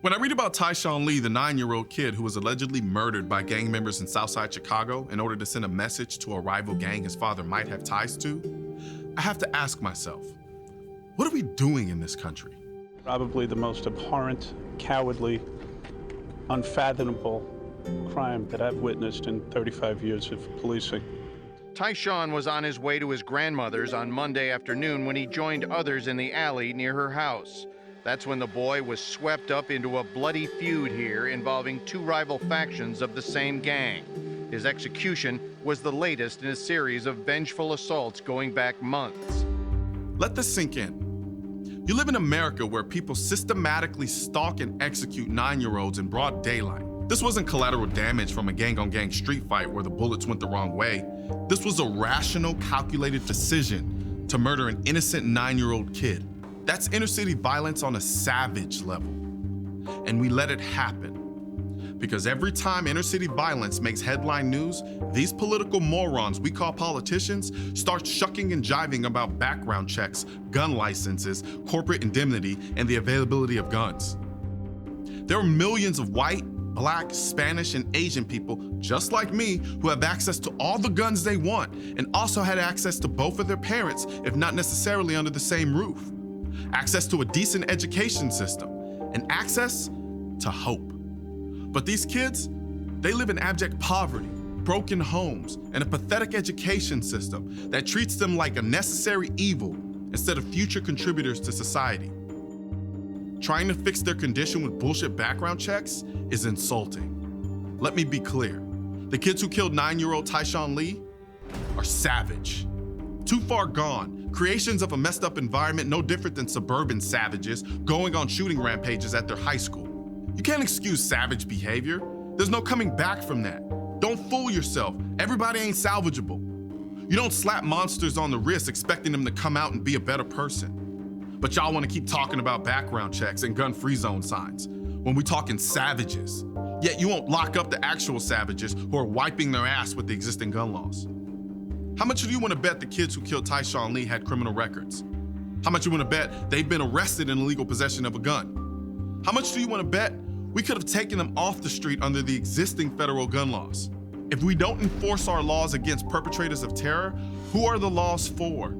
When I read about Tyshawn Lee, the 9-year-old kid who was allegedly murdered by gang members in Southside Chicago in order to send a message to a rival gang his father might have ties to, I have to ask myself, what are we doing in this country? Probably the most abhorrent, cowardly, unfathomable crime that I've witnessed in 35 years of policing. Tyshawn was on his way to his grandmother's on Monday afternoon when he joined others in the alley near her house. That's when the boy was swept up into a bloody feud here involving two rival factions of the same gang. His execution was the latest in a series of vengeful assaults going back months. Let this sink in. You live in America where people systematically stalk and execute 9-year-olds in broad daylight. This wasn't collateral damage from a gang-on-gang street fight where the bullets went the wrong way. This was a rational, calculated decision to murder an innocent 9-year-old kid. That's inner-city violence on a savage level. And we let it happen. Because every time inner-city violence makes headline news, these political morons we call politicians start shucking and jiving about background checks, gun licenses, corporate indemnity, and the availability of guns. There are millions of white, Black, Spanish, and Asian people, just like me, who have access to all the guns they want and also had access to both of their parents, if not necessarily under the same roof. Access to a decent education system, and access to hope. But these kids, they live in abject poverty, broken homes, and a pathetic education system that treats them like a necessary evil instead of future contributors to society. Trying to fix their condition with bullshit background checks is insulting. Let me be clear. The kids who killed 9-year-old Tyshawn Lee are savage. Too far gone, creations of a messed up environment no different than suburban savages going on shooting rampages at their high school. You can't excuse savage behavior. There's no coming back from that. Don't fool yourself. Everybody ain't salvageable. You don't slap monsters on the wrist expecting them to come out and be a better person. But y'all want to keep talking about background checks and gun-free zone signs when we talking savages. Yet you won't lock up the actual savages who are wiping their ass with the existing gun laws. How much do you want to bet the kids who killed Tyshawn Lee had criminal records? How much do you want to bet they've been arrested in illegal possession of a gun? How much do you want to bet we could have taken them off the street under the existing federal gun laws? If we don't enforce our laws against perpetrators of terror, who are the laws for?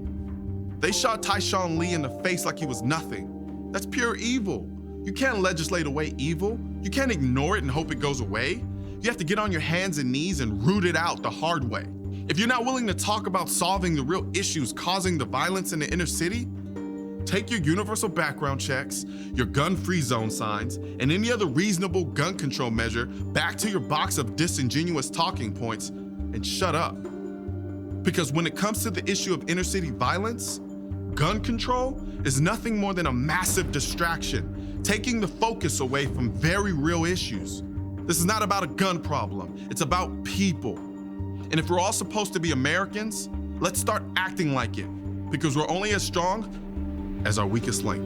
They shot Tyshawn Lee in the face like he was nothing. That's pure evil. You can't legislate away evil. You can't ignore it and hope it goes away. You have to get on your hands and knees and root it out the hard way. If you're not willing to talk about solving the real issues causing the violence in the inner city, take your universal background checks, your gun-free zone signs, and any other reasonable gun control measure back to your box of disingenuous talking points and shut up. Because when it comes to the issue of inner city violence, gun control is nothing more than a massive distraction, taking the focus away from very real issues. This is not about a gun problem, it's about people. And if we're all supposed to be Americans, let's start acting like it, because we're only as strong as our weakest link.